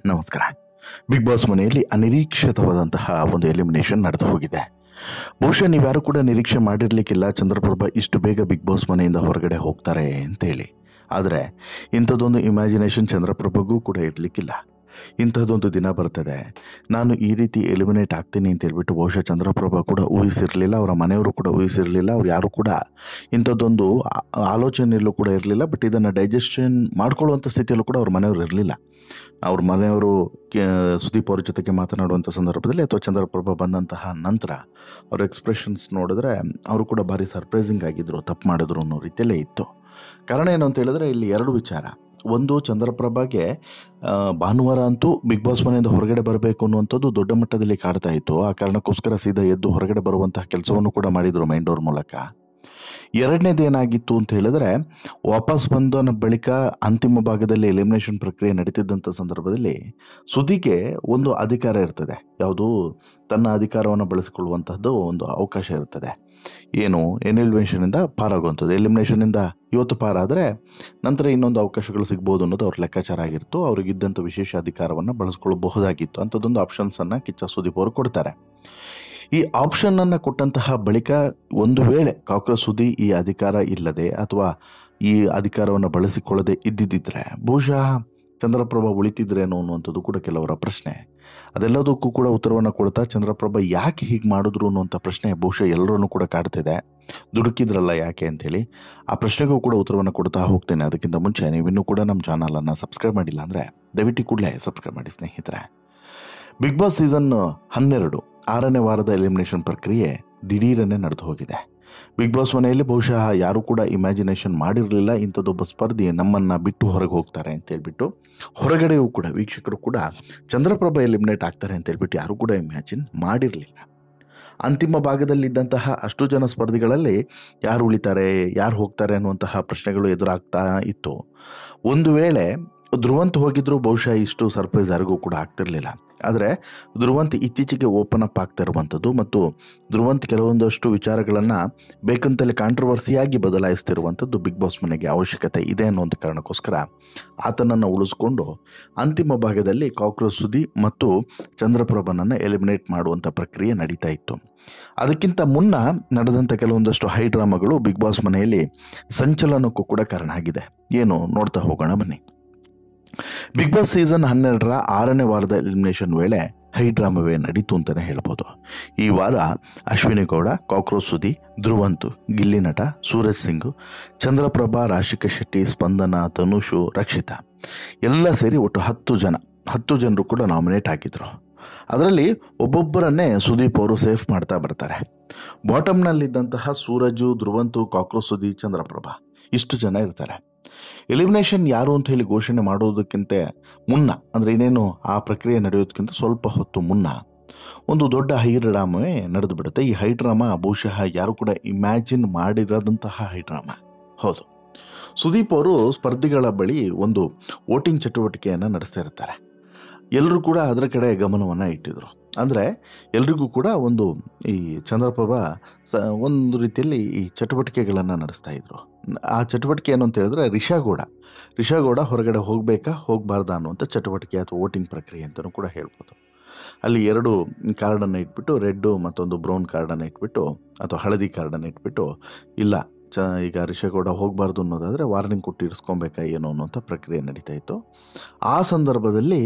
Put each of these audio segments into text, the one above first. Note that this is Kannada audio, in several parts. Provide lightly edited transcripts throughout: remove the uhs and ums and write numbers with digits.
ನಮಸ್ಕಾರ. ಬಿಗ್ ಬಾಸ್ ಮನೆಯಲ್ಲಿ ಅನಿರೀಕ್ಷಿತವಾದಂತಹ ಒಂದು ಎಲಿಮಿನೇಷನ್ ನಡೆದು ಹೋಗಿದೆ. ಬಹುಶಃ ನೀವ್ಯಾರು ಕೂಡ ನಿರೀಕ್ಷೆ ಮಾಡಿರ್ಲಿಕ್ಕಿಲ್ಲ ಚಂದ್ರಪ್ರಭಾ ಇಷ್ಟು ಬೇಗ ಬಿಗ್ ಬಾಸ್ ಮನೆಯಿಂದ ಹೊರಗಡೆ ಹೋಗ್ತಾರೆ ಅಂತೇಳಿ. ಆದರೆ ಇಂಥದ್ದೊಂದು ಇಮ್ಯಾಜಿನೇಷನ್ ಚಂದ್ರಪ್ರಭಾಗೂ ಕೂಡ ಇರಲಿಕ್ಕಿಲ್ಲ. ಇಂಥದ್ದೊಂದು ದಿನ ಬರ್ತದೆ, ನಾನು ಈ ರೀತಿ ಎಲಿಮಿನೇಟ್ ಆಗ್ತೀನಿ ಅಂತ ಹೇಳ್ಬಿಟ್ಟು ಬಹುಶಃ ಚಂದ್ರಪ್ರಭಾ ಕೂಡ ಊಹಿಸಿರಲಿಲ್ಲ, ಅವರ ಮನೆಯವರು ಕೂಡ ಊಹಿಸಿರಲಿಲ್ಲ. ಅವ್ರು ಯಾರು ಕೂಡ ಇಂಥದ್ದೊಂದು ಆಲೋಚನೆಯಲ್ಲೂ ಕೂಡ ಇರಲಿಲ್ಲ. ಬಟ್ ಇದನ್ನು ಡೈಜೆಷನ್ ಮಾಡ್ಕೊಳ್ಳುವಂಥ ಸ್ಥಿತಿಯಲ್ಲೂ ಕೂಡ ಅವ್ರ ಮನೆಯವರು ಇರಲಿಲ್ಲ. ಅವ್ರ ಮನೆಯವರು ಸುದೀಪ್ ಅವ್ರ ಜೊತೆಗೆ ಮಾತನಾಡುವಂಥ ಸಂದರ್ಭದಲ್ಲಿ ಅಥವಾ ಚಂದ್ರಪ್ರಭಾ ಬಂದಂತಹ ನಂತರ ಅವ್ರ ಎಕ್ಸ್ಪ್ರೆಷನ್ಸ್ ನೋಡಿದ್ರೆ ಅವರು ಕೂಡ ಭಾರಿ ಸರ್ಪ್ರೈಸಿಂಗ್ ಆಗಿದ್ದರು, ತಪ್ಪು ಮಾಡಿದ್ರು ಅನ್ನೋ ರೀತಿಯಲ್ಲೇ ಇತ್ತು. ಕಾರಣ ಏನು ಅಂತ ಹೇಳಿದ್ರೆ ಇಲ್ಲಿ ಎರಡು ವಿಚಾರ. ಒಂದು, ಚಂದ್ರಪ್ರಭಾಗೆ ಭಾನುವಾರ ಅಂತೂ ಬಿಗ್ ಬಾಸ್ ಮನೆಯಿಂದ ಹೊರಗಡೆ ಬರಬೇಕು ಅನ್ನುವಂಥದ್ದು ದೊಡ್ಡ ಮಟ್ಟದಲ್ಲಿ ಕಾಡ್ತಾ ಇತ್ತು. ಆ ಕಾರಣಕ್ಕೋಸ್ಕರ ಸೀದಾ ಎದ್ದು ಹೊರಗಡೆ ಬರುವಂತಹ ಕೆಲಸವನ್ನು ಕೂಡ ಮಾಡಿದರು ಮೈಂಡ್ ಡೋರ್ ಮೂಲಕ. ಎರಡನೇದು ಏನಾಗಿತ್ತು ಅಂತ ಹೇಳಿದ್ರೆ, ವಾಪಸ್ ಬಂದ ಬಳಿಕ ಅಂತಿಮ ಭಾಗದಲ್ಲಿ ಎಲಿಮಿನೇಷನ್ ಪ್ರಕ್ರಿಯೆ ನಡೀತಿದ್ದಂಥ ಸಂದರ್ಭದಲ್ಲಿ ಸುದಿಗೆ ಒಂದು ಅಧಿಕಾರ ಇರ್ತದೆ. ಯಾವುದು, ತನ್ನ ಅಧಿಕಾರವನ್ನು ಬಳಸಿಕೊಳ್ಳುವಂತಹದ್ದು ಒಂದು ಅವಕಾಶ ಇರ್ತದೆ. ಏನು, ಎಲಿಮಿನೇಷನಿಂದ ಪಾರಾಗುವಂಥದ್ದು. ಎಲಿಮಿನೇಷನಿಂದ ಇವತ್ತು ಪಾರಾದರೆ ನಂತರ ಇನ್ನೊಂದು ಅವಕಾಶಗಳು ಸಿಗ್ಬೋದು ಅನ್ನೋದು ಅವ್ರ ಲೆಕ್ಕಾಚಾರ ಆಗಿತ್ತು. ಅವ್ರಿಗಿದ್ದಂಥ ವಿಶೇಷ ಅಧಿಕಾರವನ್ನು ಬಳಸ್ಕೊಳ್ಳಬಹುದಾಗಿತ್ತು. ಅಂಥದ್ದೊಂದು ಆಪ್ಷನ್ಸನ್ನು ಕಿಚ್ಚ ಸುದೀಪ್ ಅವರು ಕೊಡ್ತಾರೆ. ಈ ಆಪ್ಷನ್ನನ್ನು ಕೊಟ್ಟಂತಹ ಬಳಿಕ ಒಂದು ವೇಳೆ ಕಾಕ್ರೋಚ್ ಸುದಿ ಈ ಅಧಿಕಾರ ಇಲ್ಲದೆ ಅಥವಾ ಈ ಅಧಿಕಾರವನ್ನು ಬಳಸಿಕೊಳ್ಳದೆ ಇದ್ದಿದ್ದರೆ ಬಹುಶಃ ಚಂದ್ರಪ್ರಭಾ ಉಳಿತಿದ್ರೇನೋ ಅನ್ನುವಂಥದ್ದು ಕೂಡ ಕೆಲವರ ಪ್ರಶ್ನೆ. ಅದೆಲ್ಲದಕ್ಕೂ ಕೂಡ ಉತ್ತರವನ್ನು ಕೊಡ್ತಾ ಚಂದ್ರಪ್ರಭಾ ಯಾಕೆ ಹೀಗೆ ಮಾಡಿದ್ರು ಅನ್ನುವಂಥ ಪ್ರಶ್ನೆ ಬಹುಶಃ ಎಲ್ಲರನ್ನೂ ಕೂಡ ಕಾಡ್ತಿದೆ. ದುಡುಕಿದ್ರಲ್ಲ ಯಾಕೆ ಅಂಥೇಳಿ ಆ ಪ್ರಶ್ನೆಗೂ ಕೂಡ ಉತ್ತರವನ್ನು ಕೊಡ್ತಾ ಹೋಗ್ತೇನೆ. ಅದಕ್ಕಿಂತ ಮುಂಚೆ ನೀವಿನ್ನೂ ಕೂಡ ನಮ್ಮ ಚಾನಲನ್ನು ಸಬ್ಸ್ಕ್ರೈಬ್ ಮಾಡಿಲ್ಲ ಅಂದರೆ ದಯವಿಟ್ಟು ಕೂಡಲೇ ಸಬ್ಸ್ಕ್ರೈಬ್ ಮಾಡಿ ಸ್ನೇಹಿತರೆ. ಬಿಗ್ ಬಾಸ್ ಸೀಸನ್ 12 6ನೇ ವಾರದ ಎಲಿಮಿನೇಷನ್ ಪ್ರಕ್ರಿಯೆ ದಿಢೀರನ್ನೇ ನಡೆದು ಹೋಗಿದೆ. ಬಿಗ್ ಬಾಸ್ ಮನೆಯಲ್ಲಿ ಬಹುಶಃ ಯಾರೂ ಕೂಡ ಇಮ್ಯಾಜಿನೇಷನ್ ಮಾಡಿರಲಿಲ್ಲ ಇಂಥದ್ದೊಬ್ಬ ಸ್ಪರ್ಧಿ ನಮ್ಮನ್ನು ಬಿಟ್ಟು ಹೊರಗೆ ಹೋಗ್ತಾರೆ ಅಂತೇಳ್ಬಿಟ್ಟು. ಹೊರಗಡೆಯೂ ಕೂಡ ವೀಕ್ಷಕರು ಕೂಡ ಚಂದ್ರಪ್ರಭಾ ಎಲಿಮಿನೇಟ್ ಆಗ್ತಾರೆ ಅಂತೇಳ್ಬಿಟ್ಟು ಯಾರೂ ಕೂಡ ಇಮ್ಯಾಜಿನ್ ಮಾಡಿರಲಿಲ್ಲ. ಅಂತಿಮ ಭಾಗದಲ್ಲಿದ್ದಂತಹ ಅಷ್ಟು ಜನ ಸ್ಪರ್ಧಿಗಳಲ್ಲಿ ಯಾರು ಉಳಿತಾರೆ, ಯಾರು ಹೋಗ್ತಾರೆ ಅನ್ನುವಂತಹ ಪ್ರಶ್ನೆಗಳು ಎದುರಾಗ್ತಾ ಇತ್ತು. ಒಂದು ವೇಳೆ ಧ್ರುವಂತ್ ಹೋಗಿದ್ರು ಬಹುಶಃ ಇಷ್ಟು ಸರ್ಪ್ರೈಸ್ ಯಾರಿಗೂ ಕೂಡ ಆಗ್ತಿರಲಿಲ್ಲ. ಆದರೆ ಧ್ರುವಂತ್ ಇತ್ತೀಚೆಗೆ ಓಪನ್ ಅಪ್ ಆಗ್ತಾ ಇರುವಂಥದ್ದು ಮತ್ತು ಧ್ರುವಂತ್ ಕೆಲವೊಂದಷ್ಟು ವಿಚಾರಗಳನ್ನು ಬೇಕಂತಲೇ ಕಾಂಟ್ರವರ್ಸಿಯಾಗಿ ಬದಲಾಯಿಸ್ತಿರುವಂಥದ್ದು ಬಿಗ್ ಬಾಸ್ ಮನೆಗೆ ಅವಶ್ಯಕತೆ ಇದೆ ಅನ್ನೋ ಕಾರಣಕ್ಕೋಸ್ಕರ ಆತನನ್ನು ಉಳಿಸ್ಕೊಂಡು ಅಂತಿಮ ಭಾಗದಲ್ಲಿ ಕಾಕ್ರೋಚ್ ಸುದಿ ಮತ್ತು ಚಂದ್ರಪ್ರಭನನ್ನು ಎಲಿಮಿನೇಟ್ ಮಾಡುವಂಥ ಪ್ರಕ್ರಿಯೆ ನಡೀತಾ ಇತ್ತು. ಅದಕ್ಕಿಂತ ಮುನ್ನ ನಡೆದಂಥ ಕೆಲವೊಂದಷ್ಟು ಹೈ ಡ್ರಾಮಾಗಳು ಬಿಗ್ ಬಾಸ್ ಮನೆಯಲ್ಲಿ ಸಂಚಲನಕ್ಕೂ ಕೂಡ ಕಾರಣ ಆಗಿದೆ. ಏನು ನೋಡ್ತಾ ಹೋಗೋಣ ಬನ್ನಿ. ಬಿಗ್ ಬಾಸ್ ಸೀಸನ್ 12ರ 6ನೇ ವಾರದ ಎಲಿಮಿನೇಷನ್ ವೇಳೆ ಹೈ ಡ್ರಾಮವೇ ನಡೀತು ಅಂತಲೇ ಹೇಳ್ಬೋದು. ಈ ವಾರ ಅಶ್ವಿನಿ ಗೌಡ, ಕಾಕ್ರೋಚ್ ಸುದಿ, ಧ್ರುವಂತ್, ಗಿಲ್ಲಿ ನಟ, ಸೂರಜ್ ಸಿಂಗ್, ಚಂದ್ರಪ್ರಭಾ, ರಾಶಿಕಾ ಶೆಟ್ಟಿ, ಸ್ಪಂದನ, ತನುಷು, ರಕ್ಷಿತಾ ಎಲ್ಲ ಸೇರಿ ಒಟ್ಟು 10 ಜನರು ಕೂಡ ನಾಮಿನೇಟ್ ಆಗಿದ್ದರು. ಅದರಲ್ಲಿ ಒಬ್ಬೊಬ್ಬರನ್ನೇ ಸುದೀಪ್ ಅವರು ಸೇಫ್ ಮಾಡ್ತಾ ಬರ್ತಾರೆ. ಬಾಟಮ್ನಲ್ಲಿದ್ದಂತಹ ಸೂರಜು, ಧ್ರುವಂತು, ಕಾಕ್ರೋಚ್ ಸುದಿ, ಚಂದ್ರಪ್ರಭಾ ಇಷ್ಟು ಜನ ಇರ್ತಾರೆ. ಎಲಿಮಿನೇಷನ್ ಯಾರು ಅಂತ ಹೇಳಿ ಘೋಷಣೆ ಮಾಡೋದಕ್ಕಿಂತ ಮುನ್ನ, ಅಂದರೆ ಇನ್ನೇನು ಆ ಪ್ರಕ್ರಿಯೆ ನಡೆಯೋದಕ್ಕಿಂತ ಸ್ವಲ್ಪ ಹೊತ್ತು ಮುನ್ನ ಒಂದು ದೊಡ್ಡ ಹೈ ಡ್ರಾಮವೇ ನಡೆದು ಬಿಡುತ್ತೆ. ಈ ಹೈ ಡ್ರಾಮಾ ಬಹುಶಃ ಯಾರು ಕೂಡ ಇಮ್ಯಾಜಿನ್ ಮಾಡಿರದಂತಹ ಹೈ ಡ್ರಾಮಾ. ಹೌದು, ಸುದೀಪ್ ಅವರು ಸ್ಪರ್ಧಿಗಳ ಬಳಿ ಒಂದು ವೋಟಿಂಗ್ ಚಟುವಟಿಕೆಯನ್ನು ನಡೆಸ್ತಾ ಇರ್ತಾರೆ. ಎಲ್ಲರೂ ಕೂಡ ಅದರ ಕಡೆ ಗಮನವನ್ನು ಇಟ್ಟಿದ್ರು. ಅಂದರೆ ಎಲ್ರಿಗೂ ಕೂಡ ಒಂದು ಈ ಚಂದ್ರಪ್ರಭಾ ಒಂದು ರೀತಿಯಲ್ಲಿ ಈ ಚಟುವಟಿಕೆಗಳನ್ನು ನಡೆಸ್ತಾ ಇದ್ರು. ಆ ಚಟುವಟಿಕೆ ಏನು ಅಂತ ಹೇಳಿದ್ರೆ ರಿಷಾಗೌಡ ಹೊರಗಡೆ ಹೋಗಬೇಕಾ ಹೋಗಬಾರ್ದಾ ಅನ್ನುವಂಥ ಚಟುವಟಿಕೆ ಅಥವಾ ವೋಟಿಂಗ್ ಪ್ರಕ್ರಿಯೆ ಅಂತಲೂ ಕೂಡ ಹೇಳ್ಬೋದು. ಅಲ್ಲಿ 2 ಕಾರ್ಡನ್ನು ಇಟ್ಬಿಟ್ಟು, ರೆಡ್ಡು ಮತ್ತೊಂದು ಬ್ರೌನ್ ಕಾರ್ಡನ್ನು ಇಟ್ಬಿಟ್ಟು ಅಥವಾ ಹಳದಿ ಕಾರ್ಡನ್ನು ಇಟ್ಬಿಟ್ಟು, ಇಲ್ಲ ಈಗ ರಿಷಾಗೌಡ ಹೋಗಬಾರ್ದು ಅನ್ನೋದಾದರೆ ವಾರ್ನಿಂಗ್ ಕೊಟ್ಟು ಇರಿಸ್ಕೊಬೇಕಾ ಏನೋ ಅನ್ನೋಂಥ ಪ್ರಕ್ರಿಯೆ ನಡೀತಾ ಇತ್ತು. ಆ ಸಂದರ್ಭದಲ್ಲಿ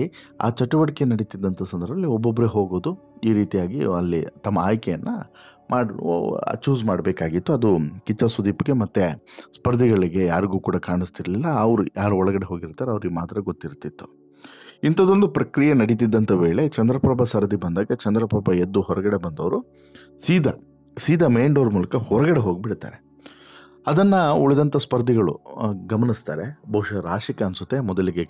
ಆ ಚಟುವಟಿಕೆ ನಡೀತಿದ್ದಂಥ ಸಂದರ್ಭದಲ್ಲಿ ಒಬ್ಬೊಬ್ಬರೇ ಹೋಗೋದು, ಈ ರೀತಿಯಾಗಿ ಅಲ್ಲಿ ತಮ್ಮ ಆಯ್ಕೆಯನ್ನು ಚೂಸ್ ಮಾಡಬೇಕಾಗಿತ್ತು. ಅದು ಕಿಚ್ಚ ಸುದೀಪ್ಗೆ ಮತ್ತು ಸ್ಪರ್ಧಿಗಳಿಗೆ ಯಾರಿಗೂ ಕೂಡ ಕಾಣಿಸ್ತಿರ್ಲಿಲ್ಲ. ಅವರು ಯಾರು ಒಳಗಡೆ ಹೋಗಿರ್ತಾರೆ ಅವ್ರಿಗೆ ಮಾತ್ರ ಗೊತ್ತಿರ್ತಿತ್ತು. ಇಂಥದ್ದೊಂದು ಪ್ರಕ್ರಿಯೆ ನಡೀತಿದ್ದಂಥ ವೇಳೆ ಚಂದ್ರಪ್ರಭಾ ಸರದಿ ಬಂದಾಗ ಚಂದ್ರಪ್ರಭಾ ಎದ್ದು ಹೊರಗಡೆ ಬಂದವರು ಸೀದಾ ಮೇನ್ ಡೋರ್ ಮೂಲಕ ಹೊರಗಡೆ ಹೋಗಿಬಿಡ್ತಾರೆ. ಅದನ್ನು ಉಳಿದಂಥ ಸ್ಪರ್ಧಿಗಳು ಗಮನಿಸ್ತಾರೆ. ಬಹುಶಃ ರಾಶಿಕಾ ಅನಿಸುತ್ತೆ ಮೊದಲಿಗೆ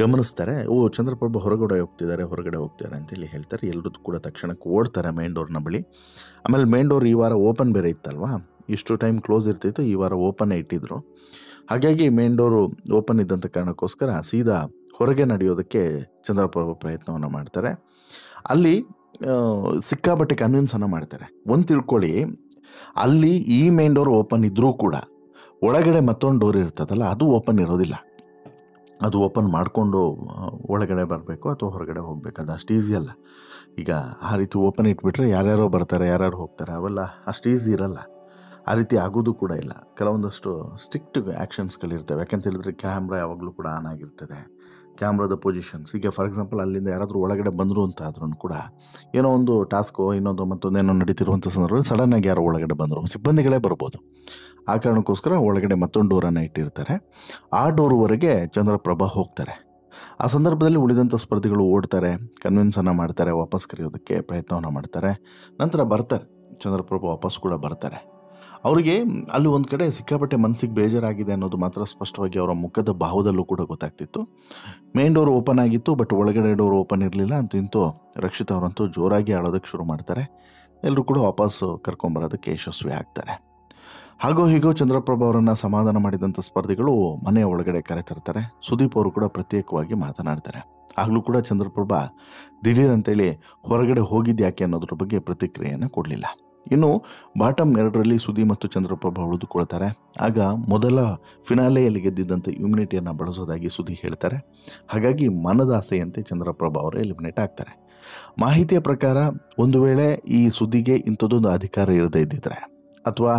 ಗಮನಿಸ್ತಾರೆ. ಚಂದ್ರಪ್ರಭಾ ಹೊರಗಡೆ ಹೋಗ್ತಿದ್ದಾರೆ ಅಂತೇಳಿ ಹೇಳ್ತಾರೆ. ಎಲ್ಲರೂ ಕೂಡ ತಕ್ಷಣಕ್ಕೆ ಓಡ್ತಾರೆ ಮೇನ್ ಡೋರ್ನ ಬಳಿ. ಆಮೇಲೆ ಮೇನ್ ಡೋರ್ ಈ ವಾರ ಓಪನ್ ಬೇರೆ ಇತ್ತಲ್ವಾ, ಇಷ್ಟು ಟೈಮ್ ಕ್ಲೋಸ್ ಇರ್ತಿತ್ತು, ಈ ವಾರ ಓಪನ್ನೇ ಇಟ್ಟಿದ್ರು. ಹಾಗಾಗಿ ಮೇನ್ ಡೋರು ಓಪನ್ ಇದ್ದಂಥ ಕಾರಣಕ್ಕೋಸ್ಕರ ಸೀದಾ ಹೊರಗೆ ನಡೆಯೋದಕ್ಕೆ ಚಂದ್ರಪ್ರಭಾ ಪ್ರಯತ್ನವನ್ನು ಮಾಡ್ತಾರೆ. ಅಲ್ಲಿ ಸಿಕ್ಕಾಬಟ್ಟೆ ಕನ್ವಿನ್ಸನ್ನು ಮಾಡ್ತಾರೆ. ಒಂದು ತಿಳ್ಕೊಳ್ಳಿ, ಅಲ್ಲಿ ಈ ಮೇನ್ ಡೋರ್ ಓಪನ್ ಇದ್ದರೂ ಕೂಡ ಒಳಗಡೆ ಮತ್ತೊಂದು ಡೋರ್ ಇರ್ತದಲ್ಲ, ಅದು ಓಪನ್ ಇರೋದಿಲ್ಲ. ಅದು ಓಪನ್ ಮಾಡಿಕೊಂಡು ಒಳಗಡೆ ಬರಬೇಕು ಅಥವಾ ಹೊರಗಡೆ ಹೋಗಬೇಕು, ಅದು ಅಷ್ಟು ಈಸಿ ಅಲ್ಲ. ಈಗ ಆ ರೀತಿ ಓಪನ್ ಇಟ್ಬಿಟ್ರೆ ಯಾರ್ಯಾರೋ ಬರ್ತಾರೆ, ಯಾರ್ಯಾರು ಹೋಗ್ತಾರೆ, ಅವೆಲ್ಲ ಅಷ್ಟು ಈಸಿ ಇರಲ್ಲ. ಆ ರೀತಿ ಆಗೋದು ಕೂಡ ಇಲ್ಲ. ಕೆಲವೊಂದಷ್ಟು ಸ್ಟ್ರಿಕ್ಟ್ ಆ್ಯಕ್ಷನ್ಸ್ಗಳಿರ್ತವೆ. ಯಾಕಂತ ಹೇಳಿದ್ರೆ ಕ್ಯಾಮ್ರಾ ಯಾವಾಗಲೂ ಕೂಡ ಆನ್ ಆಗಿರ್ತದೆ. ಕ್ಯಾಮ್ರಾದ ಪೊಸಿಷನ್ಸ್, ಈಗ ಫಾರ್ ಎಕ್ಸಾಂಪಲ್ ಅಲ್ಲಿಂದ ಯಾರಾದರೂ ಒಳಗಡೆ ಬಂದರು ಅಂತ ಆದ್ರೂ ಕೂಡ ಏನೋ ಒಂದು ಟಾಸ್ಕೋ ಇನ್ನೊಂದು ಮತ್ತೊಂದೇನೋ ನಡೀತಿರುವಂಥ ಸಂದರ್ಭದಲ್ಲಿ ಸಡನ್ನಾಗಿ ಯಾರೋ ಒಳಗಡೆ ಬಂದರು, ಸಿಬ್ಬಂದಿಗಳೇ ಬರ್ಬೋದು. ಆ ಕಾರಣಕ್ಕೋಸ್ಕರ ಒಳಗಡೆ ಮತ್ತೊಂದು ಡೋರನ್ನು ಇಟ್ಟಿರ್ತಾರೆ. ಆ ಡೋರ್ವರೆಗೆ ಚಂದ್ರಪ್ರಭಾ ಹೋಗ್ತಾರೆ. ಆ ಸಂದರ್ಭದಲ್ಲಿ ಉಳಿದಂಥ ಸ್ಪರ್ಧಿಗಳು ಓಡ್ತಾರೆ, ಕನ್ವಿನ್ಸನ್ನು ಮಾಡ್ತಾರೆ, ವಾಪಸ್ ಕರೆಯೋದಕ್ಕೆ ಪ್ರಯತ್ನವನ್ನು ಮಾಡ್ತಾರೆ. ನಂತರ ಬರ್ತಾರೆ, ಚಂದ್ರಪ್ರಭಾ ವಾಪಸ್ ಕೂಡ ಬರ್ತಾರೆ. ಅವರಿಗೆ ಅಲ್ಲಿ ಒಂದು ಕಡೆ ಸಿಕ್ಕಾಪಟ್ಟೆ ಮನಸ್ಸಿಗೆ ಬೇಜಾರಾಗಿದೆ ಅನ್ನೋದು ಮಾತ್ರ ಸ್ಪಷ್ಟವಾಗಿ ಅವರ ಮುಖದ ಭಾವದಲ್ಲೂ ಕೂಡ ಗೊತ್ತಾಗ್ತಿತ್ತು. ಮೇನ್ ಡೋರ್ ಓಪನ್ ಆಗಿತ್ತು, ಬಟ್ ಒಳಗಡೆ ಡೋರ್ ಓಪನ್ ಇರಲಿಲ್ಲ. ಅಂತೂ ರಕ್ಷಿತ್ ಅವರಂತೂ ಜೋರಾಗಿ ಆಡೋದಕ್ಕೆ ಶುರು ಮಾಡ್ತಾರೆ. ಎಲ್ಲರೂ ಕೂಡ ವಾಪಸ್ಸು ಕರ್ಕೊಂಬರೋದಕ್ಕೆ ಯಶಸ್ವಿ ಆಗ್ತಾರೆ. ಹಾಗೋ ಹೀಗೋ ಚಂದ್ರಪ್ರಭಾ ಅವರನ್ನು ಸಮಾಧಾನ ಮಾಡಿದಂಥ ಸ್ಪರ್ಧಿಗಳು ಮನೆಯ ಒಳಗಡೆ ಕರೆತರ್ತಾರೆ. ಸುದೀಪ್ ಅವರು ಕೂಡ ಪ್ರತ್ಯೇಕವಾಗಿ ಮಾತನಾಡ್ತಾರೆ. ಆಗಲೂ ಕೂಡ ಚಂದ್ರಪ್ರಭಾ ದಿಢೀರ್ ಅಂತೇಳಿ ಹೊರಗಡೆ ಹೋಗಿದ್ದು ಯಾಕೆ ಅನ್ನೋದ್ರ ಬಗ್ಗೆ ಪ್ರತಿಕ್ರಿಯೆಯನ್ನು ಕೊಡಲಿಲ್ಲ. ಇನ್ನು ಬಾಟಮ್ 2ರಲ್ಲಿ ಸುದಿ ಮತ್ತು ಚಂದ್ರಪ್ರಭಾ ಉಳಿದುಕೊಳ್ತಾರೆ. ಆಗ ಮೊದಲ ಫಿನಾಲೆಯಲ್ಲಿ ಗೆದ್ದಿದ್ದಂಥ ಇಮ್ಯುನಿಟಿಯನ್ನು ಬಳಸೋದಾಗಿ ಸುದಿ ಹೇಳ್ತಾರೆ. ಹಾಗಾಗಿ ಮನದಾಸೆಯಂತೆ ಚಂದ್ರಪ್ರಭಾ ಅವರು ಎಲಿಮಿನೇಟ್ ಆಗ್ತಾರೆ. ಮಾಹಿತಿಯ ಪ್ರಕಾರ ಒಂದು ವೇಳೆ ಈ ಸುದ್ದಿಗೆ ಇಂಥದ್ದೊಂದು ಅಧಿಕಾರ ಇರದೇ ಇದ್ದಿದ್ರೆ ಅಥವಾ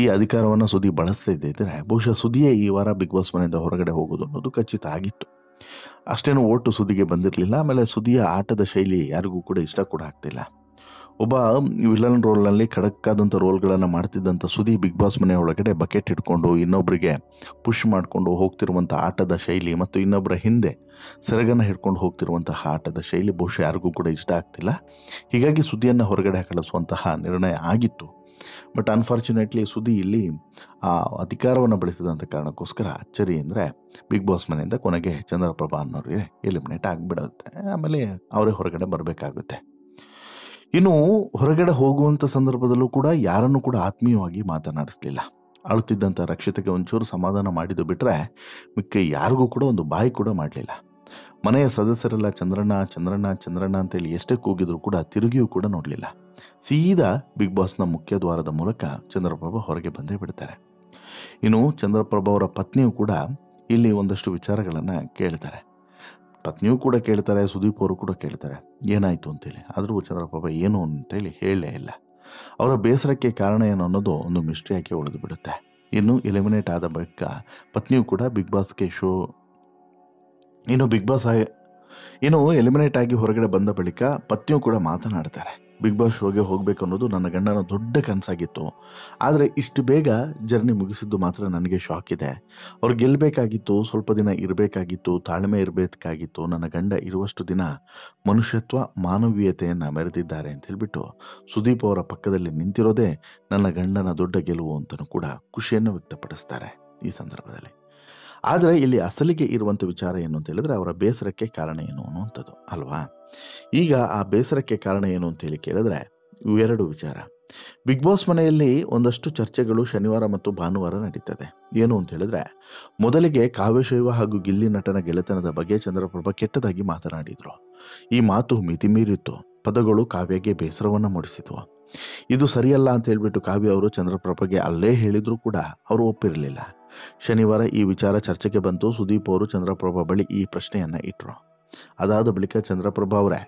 ಈ ಅಧಿಕಾರವನ್ನು ಸುದಿ ಬಳಸದೇ ಇದ್ದಿದ್ರೆ ಬಹುಶಃ ಸುದಿಯೇ ಈ ವಾರ ಬಿಗ್ ಬಾಸ್ ಮನೆಯಿಂದ ಹೊರಗಡೆ ಹೋಗೋದು ಅನ್ನೋದು ಖಚಿತ ಆಗಿತ್ತು. ಅಷ್ಟೇನು ಓಟು ಸುದಿಗೆ ಬಂದಿರಲಿಲ್ಲ. ಆಮೇಲೆ ಸುದಿಯ ಆಟದ ಶೈಲಿ ಯಾರಿಗೂ ಕೂಡ ಇಷ್ಟ ಕೂಡ ಆಗ್ತಿಲ್ಲ. ಒಬ್ಬ ವಿಲನ್ ರೋಲ್ನಲ್ಲಿ ಖಡಕ್ಕಾದಂಥ ರೋಲ್ಗಳನ್ನು ಮಾಡ್ತಿದ್ದಂಥ ಸುದಿ ಬಿಗ್ ಬಾಸ್ ಮನೆ ಒಳಗಡೆ ಬಕೆಟ್ ಇಟ್ಕೊಂಡು ಇನ್ನೊಬ್ಬರಿಗೆ ಪುಷ್ ಮಾಡಿಕೊಂಡು ಹೋಗ್ತಿರುವಂಥ ಆಟದ ಶೈಲಿ ಮತ್ತು ಇನ್ನೊಬ್ಬರ ಹಿಂದೆ ಸೆರಗನ್ನು ಹಿಡ್ಕೊಂಡು ಹೋಗ್ತಿರುವಂತಹ ಆಟದ ಶೈಲಿ ಬಹುಶಃ ಯಾರಿಗೂ ಕೂಡ ಇಷ್ಟ ಆಗ್ತಿಲ್ಲ. ಹೀಗಾಗಿ ಸುದಿಯನ್ನು ಹೊರಗಡೆ ಕಳಿಸುವಂತಹ ನಿರ್ಣಯ ಆಗಿತ್ತು. ಬಟ್ ಅನ್ಫಾರ್ಚುನೇಟ್ಲಿ ಸುದಿ ಇಲ್ಲಿ ಆ ಅಧಿಕಾರವನ್ನು ಬಳಸಿದಂಥ ಕಾರಣಕ್ಕೋಸ್ಕರ ಅಚ್ಚರಿ ಅಂದರೆ ಬಿಗ್ ಬಾಸ್ ಮನೆಯಿಂದ ಕೊನೆಗೆ ಚಂದ್ರಪ್ರಭಾ ಅನ್ನೋರಿಗೆ ಎಲಿಮಿನೇಟ್ ಆಗಿಬಿಡುತ್ತೆ. ಆಮೇಲೆ ಅವರೇ ಹೊರಗಡೆ ಬರಬೇಕಾಗುತ್ತೆ. ಇನ್ನು ಹೊರಗಡೆ ಹೋಗುವಂಥ ಸಂದರ್ಭದಲ್ಲೂ ಕೂಡ ಯಾರನ್ನು ಕೂಡ ಆತ್ಮೀಯವಾಗಿ ಮಾತನಾಡಿಸ್ಲಿಲ್ಲ. ಅಳುತ್ತಿದ್ದಂಥ ರಕ್ಷಿತಗೆ ಒಂಚೂರು ಸಮಾಧಾನ ಮಾಡಿದ್ದು ಬಿಟ್ಟರೆ ಮಿಕ್ಕ ಯಾರಿಗೂ ಕೂಡ ಒಂದು ಬಾಯಿ ಕೂಡ ಮಾಡಲಿಲ್ಲ. ಮನೆಯ ಸದಸ್ಯರೆಲ್ಲ ಚಂದ್ರಣ್ಣ ಚಂದ್ರಣ್ಣ ಚಂದ್ರಣ್ಣ ಅಂತೇಳಿ ಎಷ್ಟೇ ಕೂಗಿದ್ರು ಕೂಡ ತಿರುಗಿಯೂ ಕೂಡ ನೋಡಲಿಲ್ಲ. ಸೀದಾ ಬಿಗ್ ಬಾಸ್ನ ಮುಖ್ಯ ದ್ವಾರದ ಮೂಲಕ ಚಂದ್ರಪ್ರಭಾ ಹೊರಗೆ ಬಂದೇ ಬಿಡ್ತಾರೆ. ಇನ್ನು ಚಂದ್ರಪ್ರಭಾ ಅವರ ಪತ್ನಿಯೂ ಕೂಡ ಇಲ್ಲಿ ಒಂದಷ್ಟು ವಿಚಾರಗಳನ್ನು ಕೇಳ್ತಾರೆ. ಪತ್ನಿಯೂ ಕೂಡ ಕೇಳ್ತಾರೆ, ಸುದೀಪ್ ಅವರು ಕೂಡ ಕೇಳ್ತಾರೆ ಏನಾಯಿತು ಅಂತೇಳಿ. ಆದರೂ ಚಂದ್ರಪ್ರಭಾ ಏನು ಅಂತೇಳಿ ಹೇಳಲೇ ಇಲ್ಲ. ಅವರ ಬೇಸರಕ್ಕೆ ಕಾರಣ ಏನು ಅನ್ನೋದು ಒಂದು ಮಿಸ್ಟ್ರಿಯಾಗಿ ಉಳಿದು ಬಿಡುತ್ತೆ. ಇನ್ನು ಎಲಿಮಿನೇಟ್ ಆದ ಬಳಿಕ ಪತ್ನಿಯೂ ಕೂಡ ಬಿಗ್ ಬಾಸ್ಗೆ ಇನ್ನು ಎಲಿಮಿನೇಟ್ ಆಗಿ ಹೊರಗಡೆ ಬಂದ ಬಳಿಕ ಪತ್ನಿಯೂ ಕೂಡ ಮಾತನಾಡ್ತಾರೆ. ಬಿಗ್ ಬಾಸ್ ಶೋಗೆ ಹೋಗಬೇಕು ಅನ್ನೋದು ನನ್ನ ಗಂಡನ ದೊಡ್ಡ ಕನಸಾಗಿತ್ತು. ಆದರೆ ಇಷ್ಟು ಬೇಗ ಜರ್ನಿ ಮುಗಿಸಿದ್ದು ಮಾತ್ರ ನನಗೆ ಶಾಕ್ ಇದೆ. ಅವ್ರು ಗೆಲ್ಲಬೇಕಾಗಿತ್ತು, ಸ್ವಲ್ಪ ದಿನ ಇರಬೇಕಾಗಿತ್ತು, ತಾಳ್ಮೆ ಇರಬೇಕಾಗಿತ್ತು. ನನ್ನ ಗಂಡ ಇರುವಷ್ಟು ದಿನ ಮನುಷ್ಯತ್ವ ಮಾನವೀಯತೆಯನ್ನು ಮೆರೆದಿದ್ದಾರೆ ಅಂತ ಹೇಳಿಬಿಟ್ಟು ಸುದೀಪ್ ಅವರ ಪಕ್ಕದಲ್ಲಿ ನಿಂತಿರೋದೇ ನನ್ನ ಗಂಡನ ದೊಡ್ಡ ಗೆಲುವು ಅಂತಲೂ ಕೂಡ ಖುಷಿಯನ್ನು ವ್ಯಕ್ತಪಡಿಸ್ತಾರೆ ಈ ಸಂದರ್ಭದಲ್ಲಿ. ಆದರೆ ಇಲ್ಲಿ ಅಸಲಿಗೆ ಇರುವಂಥ ವಿಚಾರ ಏನು ಅಂತ ಹೇಳಿದ್ರೆ ಅವರ ಬೇಸರಕ್ಕೆ ಕಾರಣ ಏನು ಅನ್ನುವಂಥದ್ದು ಅಲ್ವಾ. ಈಗ ಆ ಬೇಸರಕ್ಕೆ ಕಾರಣ ಏನು ಅಂತೇಳಿ ಕೇಳಿದ್ರೆ ಇವೆರಡು ವಿಚಾರ. ಬಿಗ್ ಬಾಸ್ ಮನೆಯಲ್ಲಿ ಒಂದಷ್ಟು ಚರ್ಚೆಗಳು ಶನಿವಾರ ಮತ್ತು ಭಾನುವಾರ ನಡೀತದೆ. ಏನು ಅಂತ ಹೇಳಿದ್ರೆ ಮೊದಲಿಗೆ ಕಾವ್ಯಶೈವ ಹಾಗೂ ಗಿಲ್ಲಿ ನಟನ ಗೆಳೆತನದ ಬಗ್ಗೆ ಚಂದ್ರಪ್ರಭಾ ಕೆಟ್ಟದಾಗಿ ಮಾತನಾಡಿದ್ರು. ಈ ಮಾತು ಮಿತಿ ಮೀರಿತ್ತು. ಪದಗಳು ಕಾವ್ಯಗೆ ಬೇಸರವನ್ನು ಮೂಡಿಸಿದ್ವು. ಇದು ಸರಿಯಲ್ಲ ಅಂತ ಹೇಳ್ಬಿಟ್ಟು ಕಾವ್ಯ ಅವರು ಚಂದ್ರಪ್ರಭಾಗೆ ಅಲ್ಲೇ ಹೇಳಿದ್ರು ಕೂಡ ಅವರು ಒಪ್ಪಿರಲಿಲ್ಲ. ಶನಿವಾರ ಈ ವಿಚಾರ ಚರ್ಚೆಗೆ ಬಂತು. ಸುದೀಪ್ ಅವರು ಚಂದ್ರಪ್ರಭಾ ಬಳಿ ಈ ಪ್ರಶ್ನೆಯನ್ನು ಇಟ್ಟರು. ಅದಾದ ಬಳಿಕ ಚಂದ್ರಪ್ರಭಾ ಅವರೇ,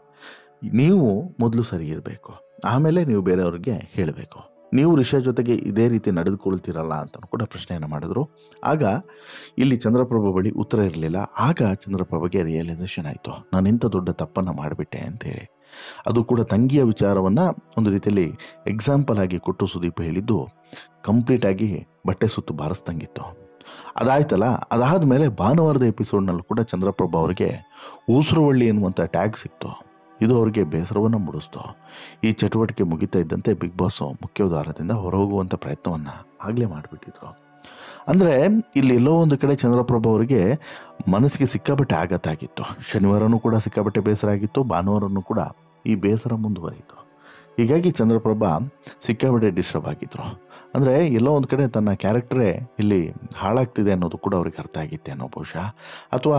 ನೀವು ಮೊದಲು ಸರಿ ಇರಬೇಕು, ಆಮೇಲೆ ನೀವು ಬೇರೆಯವ್ರಿಗೆ ಹೇಳಬೇಕು. ನೀವು ರಿಷಾ ಜೊತೆಗೆ ಇದೇ ರೀತಿ ನಡೆದುಕೊಳ್ತೀರಲ್ಲ ಅಂತ ಕೂಡ ಪ್ರಶ್ನೆಯನ್ನು ಮಾಡಿದ್ರು. ಆಗ ಇಲ್ಲಿ ಚಂದ್ರಪ್ರಭಾ ಬಳಿ ಉತ್ತರ ಇರಲಿಲ್ಲ. ಆಗ ಚಂದ್ರಪ್ರಭಾಗೆ ರಿಯಲೈಸೇಷನ್ ಆಯಿತು, ನಾನು ಇಂಥ ದೊಡ್ಡ ತಪ್ಪನ್ನು ಮಾಡಿಬಿಟ್ಟೆ ಅಂತೇಳಿ. ಅದು ಕೂಡ ತಂಗಿಯ ವಿಚಾರವನ್ನು ಒಂದು ರೀತಿಯಲ್ಲಿ ಎಕ್ಸಾಂಪಲ್ ಆಗಿ ಕೊಟ್ಟು ಸುದೀಪ್ ಹೇಳಿದ್ದು ಕಂಪ್ಲೀಟಾಗಿ ಬಟ್ಟೆ ಸುತ್ತು ಬಾರಿಸ್ದಂಗಿತ್ತು. ಅದಾಯ್ತಲ್ಲ, ಅದಾದ ಮೇಲೆ ಭಾನುವಾರದ ಎಪಿಸೋಡ್ನಲ್ಲೂ ಕೂಡ ಚಂದ್ರಪ್ರಭಾ ಅವರಿಗೆ ಊಸುರುವಳ್ಳಿ ಎನ್ನುವಂಥ ಟ್ಯಾಗ್ ಸಿಕ್ತು. ಇದು ಅವರಿಗೆ ಬೇಸರವನ್ನು ಮೂಡಿಸ್ತು. ಈ ಚಟುವಟಿಕೆ ಮುಗಿತಾ ಇದ್ದಂತೆ ಬಿಗ್ ಬಾಸ್ ಮುಖ್ಯ ದ್ವಾರದಿಂದ ಹೊರಹೋಗುವಂಥ ಪ್ರಯತ್ನವನ್ನು ಆಗಲೇ ಮಾಡಿಬಿಟ್ಟಿದ್ರು. ಅಂದರೆ ಇಲ್ಲಿ ಎಲ್ಲೋ ಒಂದು ಕಡೆ ಚಂದ್ರಪ್ರಭಾ ಅವರಿಗೆ ಮನಸ್ಸಿಗೆ ಸಿಕ್ಕಾಪಟ್ಟೆ ಆಘಾತ ಶನಿವಾರನೂ ಕೂಡ ಸಿಕ್ಕಾಪಟ್ಟೆ ಬೇಸರ ಆಗಿತ್ತು, ಭಾನುವಾರನೂ ಕೂಡ ಈ ಬೇಸರ ಮುಂದುವರಿಯಿತು. ಹೀಗಾಗಿ ಚಂದ್ರಪ್ರಭಾ ಸಿಕ್ಕಾಪಟ್ಟೆ ಡಿಸ್ಟರ್ಬ್ ಆಗಿದ್ರು. ಅಂದರೆ ಎಲ್ಲೋ ಒಂದು ಕಡೆ ತನ್ನ ಕ್ಯಾರೆಕ್ಟರೇ ಇಲ್ಲಿ ಹಾಳಾಗ್ತಿದೆ ಅನ್ನೋದು ಕೂಡ ಅವ್ರಿಗೆ ಅರ್ಥ ಆಗಿತ್ತೇನೋ ಬಹುಶಃ, ಅಥವಾ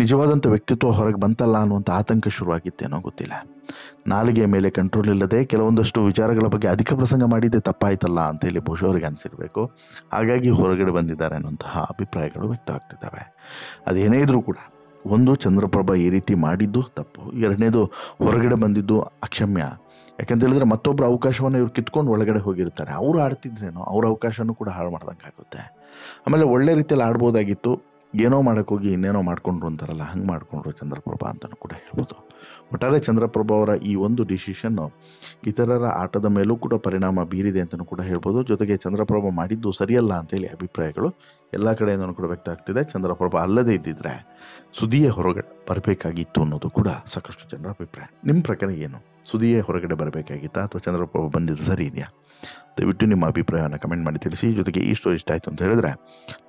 ನಿಜವಾದಂಥ ವ್ಯಕ್ತಿತ್ವ ಹೊರಗೆ ಬಂತಲ್ಲ ಅನ್ನುವಂಥ ಆತಂಕ ಶುರುವಾಗಿತ್ತೇನೋ ಗೊತ್ತಿಲ್ಲ. ನಾಲಿಗೆಯ ಮೇಲೆ ಕಂಟ್ರೋಲ್ ಇಲ್ಲದೆ ಕೆಲವೊಂದಷ್ಟು ವಿಚಾರಗಳ ಬಗ್ಗೆ ಅಧಿಕ ಪ್ರಸಂಗ ಮಾಡಿದ್ದೆ ತಪ್ಪಾಯ್ತಲ್ಲ ಅಂತೇಳಿ ಬಹುಶಃ ಅವರಿಗೆ ಅನಿಸಿರಬೇಕು. ಹಾಗಾಗಿ ಹೊರಗಡೆ ಬಂದಿದ್ದಾರೆ ಅನ್ನುವಂತಹ ಅಭಿಪ್ರಾಯಗಳು ವ್ಯಕ್ತವಾಗ್ತಿದ್ದಾವೆ. ಅದೇನೇ ಇದ್ರೂ ಕೂಡ ಒಂದು, ಚಂದ್ರಪ್ರಭಾ ಈ ರೀತಿ ಮಾಡಿದ್ದು ತಪ್ಪು. ಎರಡನೇದು, ಹೊರಗಡೆ ಬಂದಿದ್ದು ಅಕ್ಷಮ್ಯ. ಯಾಕಂತ ಹೇಳಿದ್ರೆ ಮತ್ತೊಬ್ಬರ ಅವಕಾಶವನ್ನು ಇವ್ರು ಕಿತ್ಕೊಂಡು ಒಳಗಡೆ ಹೋಗಿರ್ತಾರೆ. ಅವರು ಆಡ್ತಿದ್ರೇನೋ ಅವ್ರ ಅವಕಾಶನೂ ಕೂಡ ಹಾಳು ಮಾಡ್ದಂಗೆ ಆಗುತ್ತೆ. ಆಮೇಲೆ ಒಳ್ಳೆ ರೀತಿಯಲ್ಲಿ ಆಡ್ಬೋದಾಗಿತ್ತು, ಏನೋ ಮಾಡೋಕ್ಕೋಗಿ ಇನ್ನೇನೋ ಮಾಡಿಕೊಂಡ್ರು ಅಂತಾರಲ್ಲ, ಹಂಗೆ ಮಾಡಿಕೊಂಡ್ರು ಚಂದ್ರಪ್ರಭಾ ಅಂತಲೂ ಕೂಡ ಹೇಳ್ಬೋದು. ಒಟ್ಟಾರೆ ಚಂದ್ರಪ್ರಭಾ ಅವರ ಈ ಒಂದು ಡಿಸಿಷನ್ನು ಇತರರ ಆಟದ ಮೇಲೂ ಕೂಡ ಪರಿಣಾಮ ಬೀರಿದೆ ಅಂತಲೂ ಕೂಡ ಹೇಳ್ಬೋದು. ಜೊತೆಗೆ ಚಂದ್ರಪ್ರಭಾ ಮಾಡಿದ್ದು ಸರಿಯಲ್ಲ ಅಂತೇಳಿ ಅಭಿಪ್ರಾಯಗಳು ಎಲ್ಲ ಕಡೆಯಿಂದಲೂ ಕೂಡ ವ್ಯಕ್ತ ಆಗ್ತಿದೆ. ಚಂದ್ರಪ್ರಭಾ ಅಲ್ಲದೇ ಇದ್ದಿದ್ರೆ ಸುದಿಯೇ ಹೊರಗಡೆ ಬರಬೇಕಾಗಿತ್ತು ಅನ್ನೋದು ಕೂಡ ಸಾಕಷ್ಟು ಜನರ ಅಭಿಪ್ರಾಯ. ನಿಮ್ಮ ಪ್ರಕಾರ ಏನು? ಸುದಿಯೇ ಹೊರಗಡೆ ಬರಬೇಕಾಗಿತ್ತಾ ಅಥವಾ ಚಂದ್ರಪ್ರಭಾ ಬಂದಿದ್ದು ಸರಿ ಇದೆಯಾ? ದಯವಿಟ್ಟು ನಿಮ್ಮ ಅಭಿಪ್ರಾಯವನ್ನು ಕಮೆಂಟ್ ಮಾಡಿ ತಿಳಿಸಿ. ಜೊತೆಗೆ ಈ ಸ್ಟೋರಿ ಇಷ್ಟ ಆಯಿತು ಅಂತ ಹೇಳಿದ್ರೆ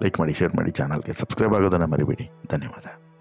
ಲೈಕ್ ಮಾಡಿ, ಶೇರ್ ಮಾಡಿ, ಚಾನಲ್ಗೆ ಸಬ್ಸ್ಕ್ರೈಬ್ ಆಗೋದನ್ನು ಮರಿಬೇಡಿ. ಧನ್ಯವಾದ.